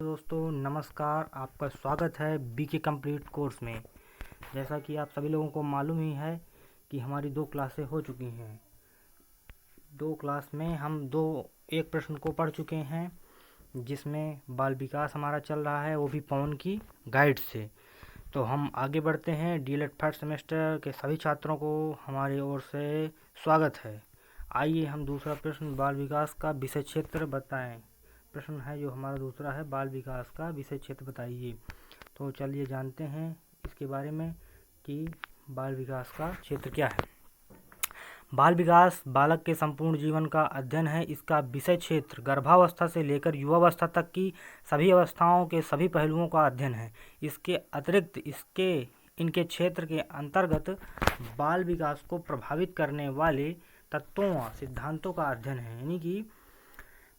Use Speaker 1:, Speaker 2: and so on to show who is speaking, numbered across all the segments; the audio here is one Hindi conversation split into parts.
Speaker 1: दोस्तों नमस्कार, आपका स्वागत है बीके कंप्लीट कोर्स में। जैसा कि आप सभी लोगों को मालूम ही है कि हमारी 2 क्लासें हो चुकी हैं। 2 क्लास में हम एक प्रश्न को पढ़ चुके हैं, जिसमें बाल विकास हमारा चल रहा है, वो भी पवन की गाइड से। तो हम आगे बढ़ते हैं। डीएलएड फर्स्ट सेमेस्टर के सभी छात्रों को हमारी ओर से स्वागत है। आइए हम दूसरा प्रश्न, बाल विकास का विषय क्षेत्र बताएं। प्रश्न है जो हमारा दूसरा है, बाल विकास का विषय क्षेत्र बताइए। तो चलिए जानते हैं इसके बारे में कि बाल विकास का क्षेत्र क्या है। बाल विकास बालक के संपूर्ण जीवन का अध्ययन है। इसका विषय क्षेत्र गर्भावस्था से लेकर युवावस्था तक की सभी अवस्थाओं के सभी पहलुओं का अध्ययन है। इसके अतिरिक्त इनके क्षेत्र के अंतर्गत बाल विकास को प्रभावित करने वाले तत्वों व सिद्धांतों का अध्ययन है। यानी कि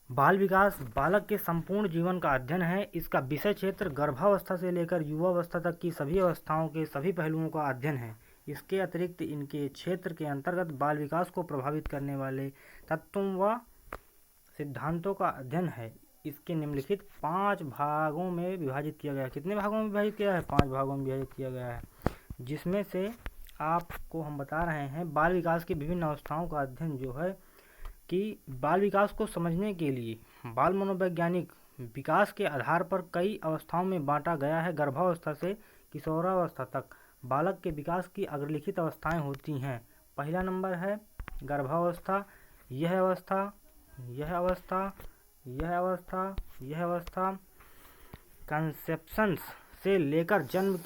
Speaker 1: बाल विकास बालक के संपूर्ण जीवन का अध्ययन है। इसका विषय क्षेत्र गर्भावस्था से लेकर युवावस्था तक की सभी अवस्थाओं के सभी पहलुओं का अध्ययन है। इसके अतिरिक्त इनके क्षेत्र के अंतर्गत बाल विकास को प्रभावित करने वाले तत्वों व सिद्धांतों का अध्ययन है। इसके निम्नलिखित 5 भागों में विभाजित किया गया है। कितने भागों में विभाजित किया है? 5 भागों में विभाजित किया गया है, जिसमें से आपको हम बता रहे हैं बाल विकास की विभिन्न अवस्थाओं का अध्ययन जो है कि बाल विकास को समझने के लिए बाल मनोवैज्ञानिक विकास के आधार पर कई अवस्थाओं में बांटा गया है। गर्भावस्था से किशोरावस्था तक बालक के विकास की अग्रलिखित अवस्थाएं होती हैं। पहला नंबर है गर्भावस्था। यह अवस्था, यह अवस्था, यह अवस्था, यह अवस्था कंसेप्शंस से लेकर जन्म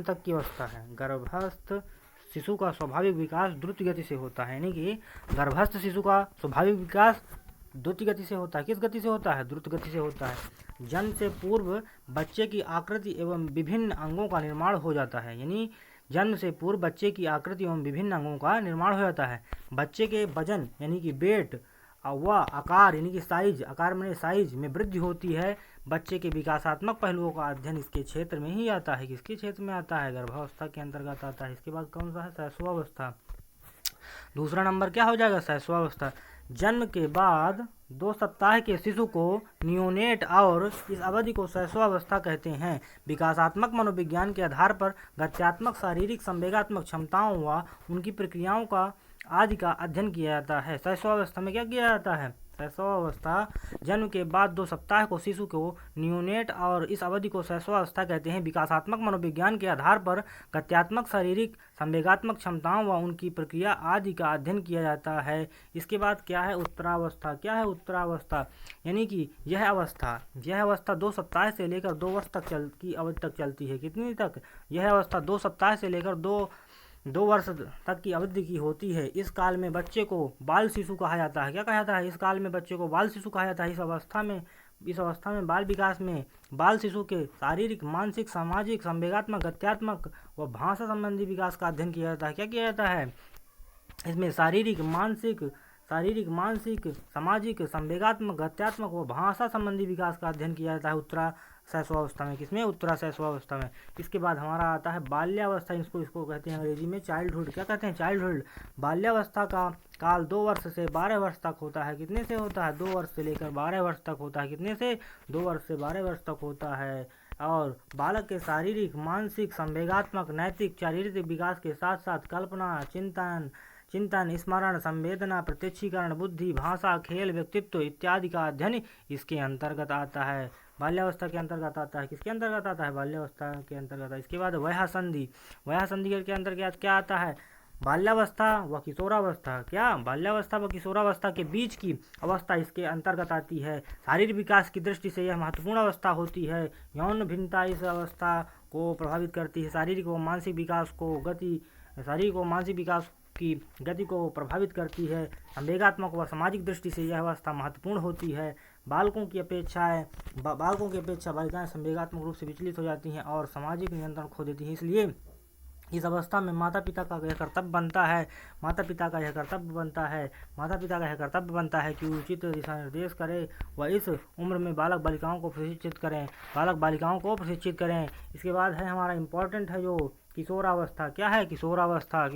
Speaker 1: तक की अवस्था है। गर्भस्थ शिशु का स्वाभाविक विकास द्रुत गति से होता है। यानी कि गर्भस्थ शिशु का स्वाभाविक विकास द्रुत गति से होता है। किस गति से होता है? द्रुत गति से होता है। जन्म से पूर्व बच्चे की आकृति एवं विभिन्न अंगों का निर्माण हो जाता है। यानी जन्म से पूर्व बच्चे की आकृति एवं विभिन्न अंगों का निर्माण हो जाता है। बच्चे के वजन यानी कि वेट व आकार यानी कि साइज, आकार में साइज में वृद्धि होती है। बच्चे के विकासात्मक पहलुओं का अध्ययन इसके क्षेत्र में ही आता है। किसके क्षेत्र में आता है? गर्भावस्था के अंतर्गत आता है। इसके बाद कौन सा है? शैशवावस्था। दूसरा नंबर क्या हो जाएगा? शैशवावस्था। जन्म के बाद 2 सप्ताह के शिशु को नियोनेट और इस अवधि को शैशवावस्था कहते हैं। विकासात्मक मनोविज्ञान के आधार पर गत्यात्मक, शारीरिक, संवेगात्मक क्षमताओं व उनकी प्रक्रियाओं का आदि का अध्ययन किया जाता है। शैशवावस्था में क्या किया जाता है? शैशवावस्था जन्म के बाद 2 सप्ताह को शिशु को नियोनेट और इस अवधि को शैशवावस्था कहते हैं। विकासात्मक मनोविज्ञान के आधार पर गत्यात्मक, शारीरिक, संवेगात्मक क्षमताओं व उनकी प्रक्रिया आदि का अध्ययन किया जाता है। इसके बाद क्या है? उत्तरावस्था। क्या है उत्तरावस्था? यानी कि यह अवस्था 2 सप्ताह से लेकर 2 वर्ष की अवधि तक चलती है। कितनी तक? यह अवस्था 2 सप्ताह से लेकर 2 वर्ष तक की अवधि की होती है। इस काल में बच्चे को बाल शिशु कहा जाता है। क्या कहा जाता है? इस काल में बच्चे को बाल शिशु कहा जाता है। इस अवस्था में बाल विकास में बाल शिशु के शारीरिक, मानसिक, सामाजिक, संवेगात्मक, गत्यात्मक व भाषा संबंधी विकास का अध्ययन किया जाता है। क्या किया जाता है? इसमें शारीरिक, मानसिक, सामाजिक, संवेगात्मक, गत्यात्मक व भाषा संबंधी विकास का अध्ययन किया जाता है उत्तरा शैशवावस्था में। किसमें? उत्तरा शैशवावस्था में। इसके बाद हमारा आता है बाल्यावस्था। इसको कहते हैं अंग्रेजी में चाइल्डहुड। क्या कहते हैं? चाइल्डहुड। बाल्यावस्था का काल 2 वर्ष से 12 वर्ष तक होता है। कितने से होता है? 2 वर्ष से लेकर 12 वर्ष तक होता है। कितने से? 2 वर्ष से 12 वर्ष तक होता है। और बालक के शारीरिक, मानसिक, संवेगात्मक, नैतिक, चारित्रिक विकास के साथ साथ कल्पना, चिंतन, स्मरण, संवेदना, प्रत्यक्षीकरण, बुद्धि, भाषा, खेल, व्यक्तित्व इत्यादि का अध्ययन इसके अंतर्गत आता है। बाल्यावस्था के अंतर्गत आता है। किसके अंतर्गत आता है? बाल्यावस्था के अंतर्गत। इसके बाद वयः संधि के अंतर्गत क्या आता है? बाल्यावस्था व किशोरावस्था। क्या? बाल्यावस्था व किशोरावस्था के बीच की अवस्था इसके अंतर्गत आती है। शारीरिक विकास की दृष्टि से यह महत्वपूर्ण अवस्था होती है। यौन भिन्नता इस अवस्था को प्रभावित करती है। शारीरिक व मानसिक विकास की गति को प्रभावित करती है। संवेगात्मक व सामाजिक दृष्टि से यह अवस्था महत्वपूर्ण होती है। बालकों की अपेक्षा बालिकाएं संवेगात्मक रूप से विचलित हो जाती हैं और सामाजिक नियंत्रण खो देती हैं। इसलिए इस अवस्था में माता पिता का यह कर्तव्य बनता है कि उचित दिशा निर्देश करें व इस उम्र में बालक बालिकाओं को प्रशिक्षित करें। इसके बाद है हमारा इम्पोर्टेंट है जो किशोरावस्था। क्या है? किशोरावस्था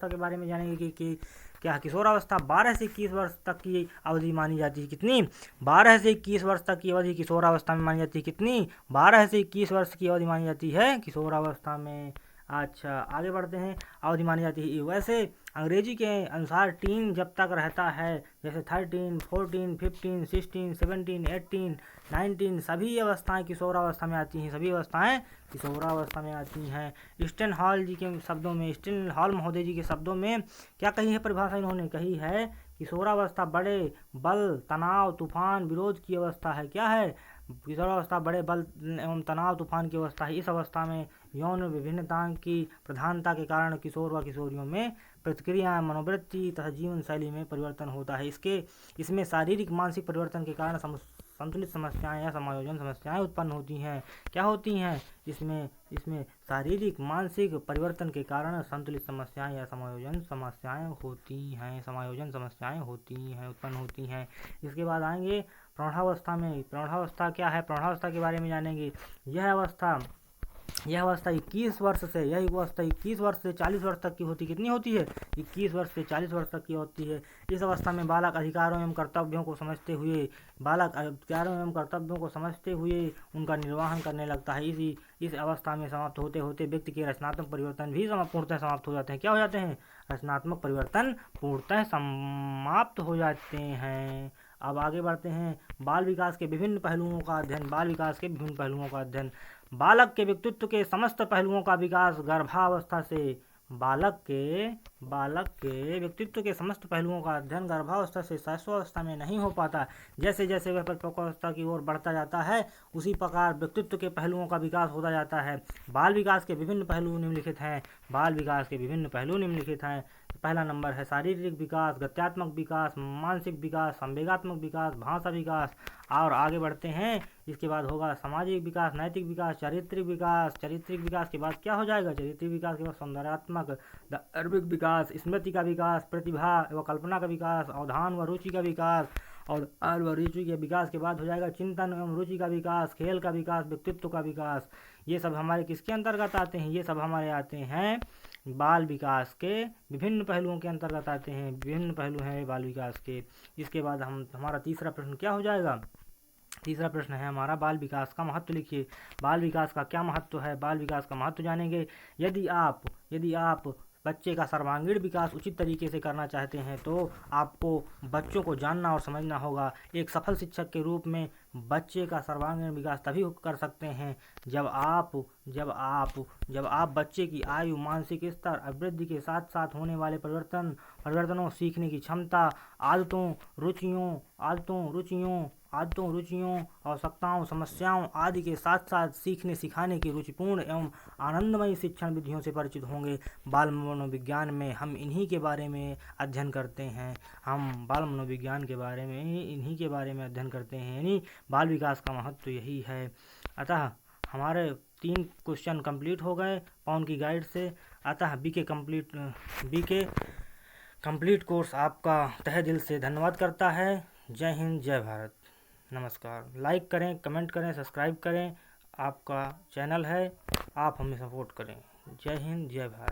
Speaker 1: के बारे में जानेंगे कि क्या किशोरावस्था 12 से 21 वर्ष तक की अवधि मानी जाती है। कितनी? 12 से 21 वर्ष तक की अवधि किशोरावस्था में मानी जाती है। कितनी? 12 से 21 वर्ष की अवधि मानी जाती है किशोरावस्था में। अच्छा, आगे बढ़ते हैं। अवधि मानी जाती है। वैसे अंग्रेजी के अनुसार टीन जब तक रहता है, जैसे 13, 14, 15, 16, 17, 18, 19, सभी अवस्थाएं किशोरावस्था में आती हैं। सभी अवस्थाएं किशोरावस्था में आती हैं। स्टेन हॉल जी के शब्दों में, स्टेन हॉल महोदय जी के शब्दों में क्या कही है परिभाषा इन्होंने? कही है किशोरावस्था बड़े बल, तनाव, तूफान, विरोध की अवस्था है। क्या है? किशोरावस्था बड़े बल एवं तनाव, तूफान की अवस्था है। इस अवस्था में यौन विभिन्नता की प्रधानता के कारण किशोर व किशोरियों में प्रतिक्रिया, मनोवृत्ति तथा जीवन शैली में परिवर्तन होता है। इसमें शारीरिक मानसिक परिवर्तन के कारण संतुलित समस्याएं या समायोजन समस्याएं उत्पन्न होती हैं। क्या होती हैं? इसमें शारीरिक मानसिक परिवर्तन के कारण संतुलित समस्याएं या समायोजन समस्याएं होती हैं। समायोजन समस्याएं होती हैं, उत्पन्न होती हैं। इसके बाद आएंगे प्रौढ़ावस्था में। प्रौढ़ावस्था क्या है? प्रौढ़ावस्था के बारे में जानेंगे। यह अवस्था 21 वर्ष से 40 वर्ष तक की होती। कितनी होती है? 21 वर्ष से 40 वर्ष तक की होती है। इस अवस्था में बालक अधिकारों एवं कर्तव्यों को समझते हुए उनका निर्वहन करने लगता है। इस अवस्था में समाप्त होते होते व्यक्ति के रचनात्मक परिवर्तन भी पूर्णतः समाप्त हो जाते हैं। क्या हो जाते हैं? रचनात्मक परिवर्तन पूर्णतः समाप्त हो जाते हैं। अब आगे बढ़ते हैं। बाल विकास के विभिन्न पहलुओं का अध्ययन। बालक के व्यक्तित्व के समस्त पहलुओं का विकास गर्भावस्था से बालक के व्यक्तित्व के समस्त पहलुओं का अध्ययन गर्भावस्था से शैशवावस्था में नहीं हो पाता। जैसे जैसे वह परिपक्वावस्था की ओर बढ़ता जाता है, उसी प्रकार व्यक्तित्व के पहलुओं का विकास होता जाता है। बाल विकास के विभिन्न पहलू निम्नलिखित हैं। पहला नंबर है शारीरिक विकास, गत्यात्मक विकास, मानसिक विकास, संवेगात्मक विकास, भाषा विकास। और आगे बढ़ते हैं। इसके बाद होगा सामाजिक विकास, नैतिक विकास, चारित्रिक विकास के बाद क्या हो जाएगा? चारित्रिक विकास के बाद सौंदर्यात्मक, धार्मिक विकास, स्मृति का विकास, प्रतिभा व कल्पना का विकास, अवधान व रुचि का विकास। और रुचि के विकास के बाद हो जाएगा चिंतन एवं रुचि का विकास, खेल का विकास, व्यक्तित्व का विकास। ये सब हमारे किसके अंतर्गत आते हैं? ये सब हमारे आते हैं बाल विकास के विभिन्न पहलुओं के अंतर्गत आते हैं। विभिन्न पहलू हैं बाल विकास के। इसके बाद हमारा तीसरा प्रश्न क्या हो जाएगा? तीसरा प्रश्न है हमारा बाल विकास का महत्व लिखिए। बाल विकास का क्या महत्व है? बाल विकास का महत्व जानेंगे। यदि आप बच्चे का सर्वांगीण विकास उचित तरीके से करना चाहते हैं तो आपको बच्चों को जानना और समझना होगा। एक सफल शिक्षक के रूप में बच्चे का सर्वांगीण विकास तभी कर सकते हैं जब आप बच्चे की आयु, मानसिक स्तर, अभिवृद्धि के साथ साथ होने वाले परिवर्तनों, सीखने की क्षमता, आदतों, रुचियों, आवश्यकताओं, समस्याओं आदि के साथ साथ सीखने सिखाने की रुचिपूर्ण एवं आनंदमयी शिक्षण विधियों से परिचित होंगे। बाल मनोविज्ञान में हम इन्हीं के बारे में अध्ययन करते हैं। यानी बाल विकास का महत्व यही है। अतः हमारे 3 क्वेश्चन कंप्लीट हो गए पवन की गाइड से। अतः बीके कंप्लीट कोर्स आपका तहे दिल से धन्यवाद करता है। जय हिंद, जय भारत, नमस्कार। लाइक करें, कमेंट करें, सब्सक्राइब करें। आपका चैनल है, आप हमें सपोर्ट करें। जय हिंद, जय भारत।